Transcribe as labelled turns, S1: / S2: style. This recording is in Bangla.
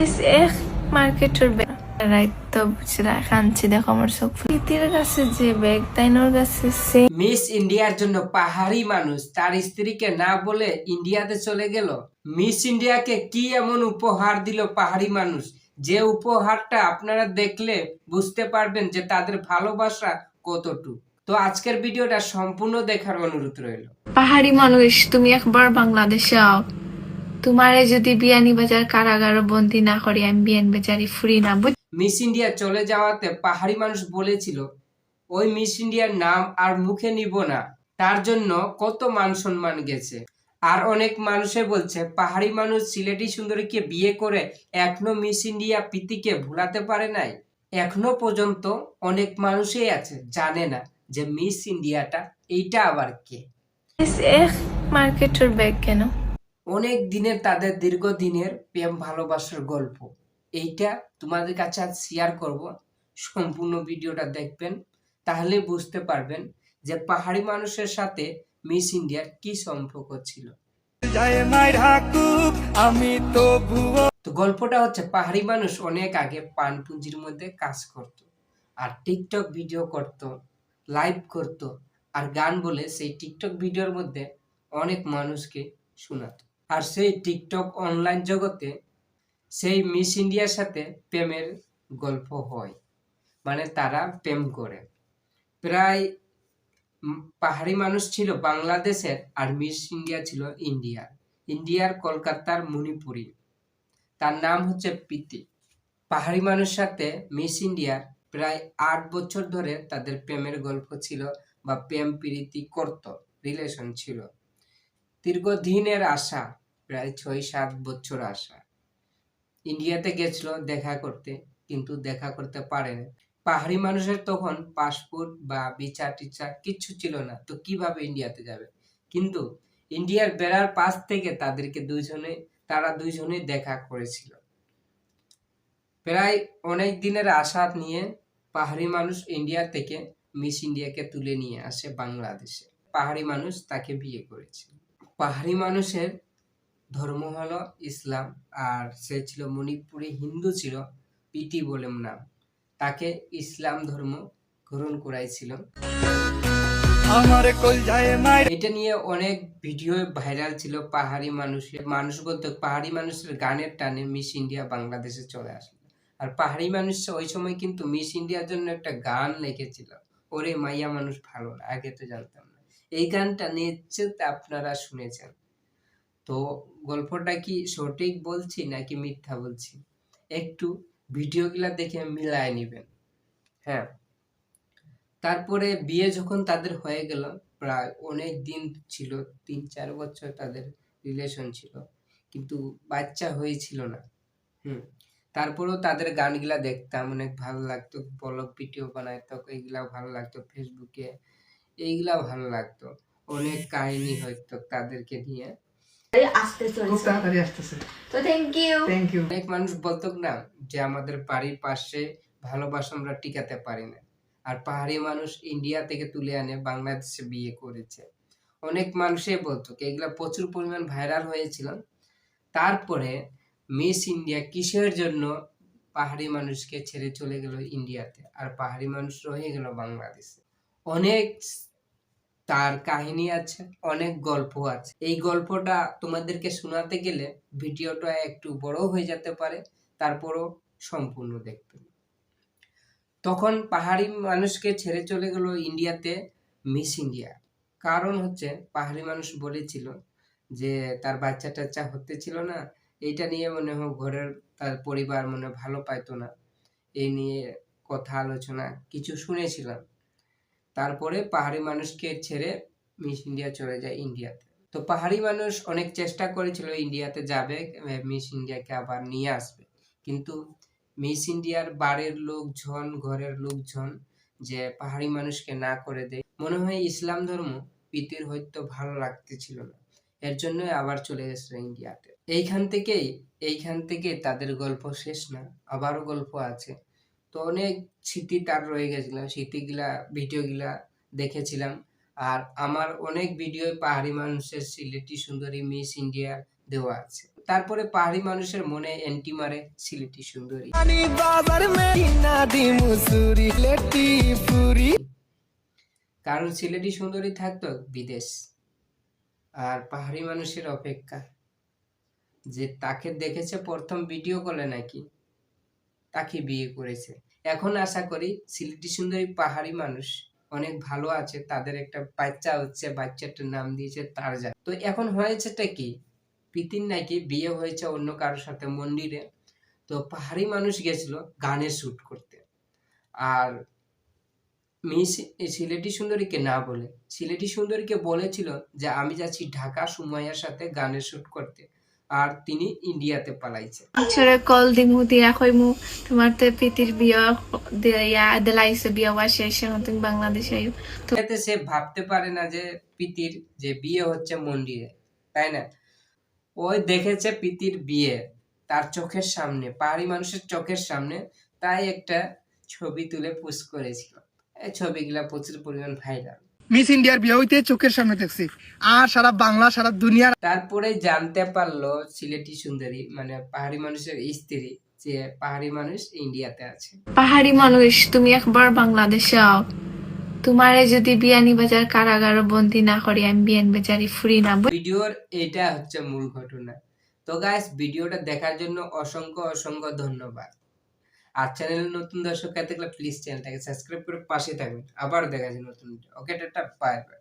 S1: এক মার্কেটের রাইতো বুঝরা খানছি দেখো আমার চোখ প্রীতির কাছে যে ব্যাগ তাইনোর কাছে সে
S2: মিস ইন্ডিয়ার জন্য পাহাড়ি মানুষ তার স্ত্রীকে না বলে ইন্ডিয়াতে চলে গেল। মিস ইন্ডিয়াকে কি এমন উপহার দিল পাহাড়ি মানুষ, যে উপহারটা আপনারা দেখলে বুঝতে পারবেন যে তাদের ভালোবাসা কতটুকু। তো আজকের ভিডিওটা সম্পূর্ণ দেখার অনুরোধ রইল।
S1: পাহাড়ি মানুষ তুমি একবার বাংলাদেশে আও, তোমারে যদি বিয়ানীবাজার কারাগারে বন্দি না করি আমি বিয়ানীবাজারে ফুরি না।
S2: মিস ইন্ডিয়া চলে যাওয়াতে পাহাড়ি মানুষ বলেছিল ওই মিস ইন্ডিয়ার নাম আর মুখে নিব না, তার জন্য কত মান সম্মান গেছে। আর অনেক মানুষে বলছে পাহাড়ি মানুষ সিলেটি সুন্দরীকে বিয়ে করে এখনো মিস ইন্ডিয়া প্রীতিকে ভুলাতে পারে নাই। এখনো পর্যন্ত অনেক মানুষই আছে জানে না যে মিস ইন্ডিয়াটা এইটা আবার কে।
S1: এক মার্কেটের ব্যাগ কেন?
S2: অনেক দিনের তাদের দীর্ঘদিনের প্রেম ভালোবাসার গল্প এইটা তোমাদের কাছে আজ শেয়ার করব। সম্পূর্ণ ভিডিওটা দেখবেন, তাহলে বুঝতে পারবেন যে পাহাড়ি মানুষের সাথে মিস ইন্ডিয়ার কি সম্পর্ক ছিল। তো গল্পটা হচ্ছে পাহাড়ি মানুষ অনেক আগে পানপুঞ্জির মধ্যে কাজ করত, আর টিকটক ভিডিও করত, লাইভ করত, আর গান বলে সেই টিকটক ভিডিওর মধ্যে অনেক মানুষকে শোনাতো। আর সেই টিকটক অনলাইন জগতে সেই মিস ইন্ডিয়ার সাথে প্রেমের গল্প হয়, মানে তারা প্রেম করে। প্রায় পাহাড়ি মানুষ ছিল বাংলাদেশের আর মিস ইন্ডিয়া ছিল ইন্ডিয়ার কলকাতার মণিপুরি। তার নাম হচ্ছে প্রীতি। পাহাড়ি মানুষের সাথে মিস ইন্ডিয়ার প্রায় 8 বছর ধরে তাদের প্রেমের গল্প ছিল, বা প্রেম প্রীতি করত, রিলেশন ছিল। দীর্ঘদিনের আশা, প্রায় 6-7 বছর আশা। ইন্ডিয়াতে গেছিল দেখা করতে, কিন্তু দেখা করতে পারেনি। পাহাড়ি মানুষের তখন পাসপোর্ট বা ভিসা টিসা কিচ্ছু ছিল না, তো কিভাবে ইন্ডিয়াতে যাবে। কিন্তু ইন্ডিয়ার বেড়ার পাশ থেকে তারা দুইজনে দেখা করেছিল। প্রায় অনেক দিনের আশা নিয়ে পাহাড়ি মানুষ ইন্ডিয়া থেকে মিস ইন্ডিয়াকে তুলে নিয়ে আসে বাংলাদেশে। পাহাড়ি মানুষ তাকে বিয়ে করেছে। পাহাড়ি মানুষের ধর্ম হলো ইসলাম, আর সে ছিল মণিপুরি হিন্দু ছিল, প্রীতি বলে নাম। তাকে ইসলাম ধর্ম গ্রহণ করাইছিল। এটা নিয়ে অনেক ভিডিও ভাইরাল ছিল। মানুষ বলতো পাহাড়ি মানুষের গানের টানে মিস ইন্ডিয়া বাংলাদেশে চলে আসলো। আর পাহাড়ি মানুষ ওই সময় কিন্তু মিস ইন্ডিয়ার জন্য একটা গান লিখেছিল, ওরে মাইয়া মানুষ ভালো না। আগে তো জানতাম না, এই গানটা নিশ্চিত আপনারা শুনেছেন। তো গল্পটা কি সঠিক বলছি নাকি মিথ্যা বলছি, একটু ভিডিওগুলা দেখে মিলায় নিবেন। হ্যাঁ, তারপরে বিয়ে যখন তাদের হয়ে গেল, প্রায় অনেক দিন ছিল, 3-4 বছর তাদের রিলেশন ছিল, কিন্তু বাচ্চা হয়েছিল না। তারপরেও তাদের গানগুলা দেখতাম, অনেক ভালো লাগতো। ব্লগ ভিডিও বানাইতো, এইগুলা ভালো লাগতো। ফেসবুকে এইগুলা ভালো লাগতো। অনেক কাহিনী হইতো তাদেরকে নিয়ে। অনেক মানুষ বলতো না যে আমাদের বাড়ির পাশে ভালোবাসা আমরা টিকাতে পারি না, আর পাহাড়ি মানুষ ইন্ডিয়া থেকে তুলে আনে বাংলাদেশে বিয়ে করেছে। অনেক মানুষই বলতো, এগুলা প্রচুর পরিমাণ ভাইরাল হয়েছিল। তারপরে মিস ইন্ডিয়া কিসের জন্য পাহাড়ি মানুষকে ছেড়ে চলে গেল ইন্ডিয়াতে, আর পাহাড়ি মানুষ রয়ে গেল বাংলাদেশে। অনেক তার কাহিনী আছে, অনেক গল্প আছে। এই গল্পটা তোমাদেরকে শোনাতে গেলে ভিডিওটা একটু বড় হয়ে যেতে পারে, তারপরও সম্পূর্ণ দেখতে। তখন পাহাড়ি মানুষকে ছেড়ে চলে গেল ইন্ডিয়াতে মিস ইন্ডিয়া। কারণ হচ্ছে পাহাড়ি মানুষ বলেছিল যে তার বাচ্চা টাচ্চা হতে ছিল না, এইটা নিয়ে মনে হয় ঘরের তার পরিবার মনে ভালো পাইতো না, এই নিয়ে কথা আলোচনা কিছু শুনেছিলাম। তারপরে পাহাড়ি মানুষকে ছেড়ে মিস ইন্ডিয়া চলে যায় ইন্ডিয়াতে। তো পাহাড়ি মানুষ অনেক চেষ্টা করেছিল ইন্ডিয়াতে যাবে, মিস ইন্ডিয়াকে আবার নিয়ে আসবে, কিন্তু মিস ইন্ডিয়ার বাড়ির লোকজন, ঘরের লোকজন যে পাহাড়ি মানুষকে না করে দেয়। মনে হয় ইসলাম ধর্ম প্রীতির হয়তো ভালো লাগতেছিল না, এর জন্যই আবার চলে গেছিল ইন্ডিয়াতে। এইখান থেকে তাদের গল্প শেষ না, আবারও গল্প আছে। তো অনেক স্মৃতি তার রয়ে গেছিল, স্মৃতিগুলা ভিডিওগুলা দেখেছিলাম। আর আমার অনেক ভিডিও পাহাড়ি মানুষের সিলেটি সুন্দরী মিস ইন্ডিয়া দেওয়া আছে, তারপরে পাহাড়ি মানুষের মনে এন্টি মারে সিলেটি সুন্দরী। কারণ সিলেটি সুন্দরী থাকতো বিদেশ, আর পাহাড়ি মানুষের অপেক্ষা যে তাকে দেখেছে প্রথম ভিডিও কলে নাকি তাকে বিয়ে করেছে। এখন আশা করি সিলেটি সুন্দরী পাহাড়ি মানুষ অনেক ভালো আছে, তাদের একটা বাচ্চা হচ্ছে, বাচ্চাটার নাম দিয়েছে তারজান। তো এখন হয়েছেটা কি, প্রীতির নাকি বিয়ে হয়েছে অন্য কারোর সাথে মন্দিরে। তো পাহাড়ি মানুষ গেছিল গানের শুট করতে, আর সিলেটি সুন্দরীকে না বলে সিলেটি সুন্দরীকে বলেছিল যে আমি যাচ্ছি ঢাকা সুমাইয়ার সাথে গানের শুট করতে, আর তিনি ইন্ডিয়াতে পালাইছে।
S1: ছেড়ে কল দিমু দিয়া কইমু তোমার তো পিতির বিয়া দিয়া দিলাইছে বিয়া ওয়াশে এসে তুমি বাংলাদেশে আইও। তো
S2: এতে সে ভাবতে পারে না যে প্রীতির যে বিয়ে হচ্ছে মন্দিরে, তাই না? ওই দেখেছে প্রীতির বিয়ে তার চোখের সামনে, পাহাড়ি মানুষের চোখের সামনে, তাই একটা ছবি তুলে পোস্ট করেছিল। এই ছবিগুলা প্রচুর পরিমাণ ভাইরাল।
S3: মিস ইন্ডিয়ার বিয়ে হইতে চোখের সামনে দেখছি, আর সারা বাংলা সারা দুনিয়ার।
S2: তারপরে জানতে পারলো সিলেটি সুন্দরী মানে পাহাড়ি মানুষের স্ত্রী যে পাহাড়ি মানুষ ইন্ডিয়াতে আছে।
S1: পাহাড়ি মানুষ তুমি একবার বাংলাদেশে আও, তোমারে যদি বিয়ানীবাজার কারাগারে বন্দি না করি আমি বিয়ানীবাজারে ফ্রি না।
S2: ভিডিওর এটা হচ্ছে মূল ঘটনা। তো গাইস, ভিডিওটা দেখার জন্য অসংখ্য অসংখ্য ধন্যবাদ। আর চ্যানেলে নতুন দর্শক থাকলে প্লিজ চ্যানেলটাকে সাবস্ক্রাইব করে পাশে থাকবেন। আবার দেখা যায় নতুন ভিডিও। ওকে, টাটা, বাই বাই।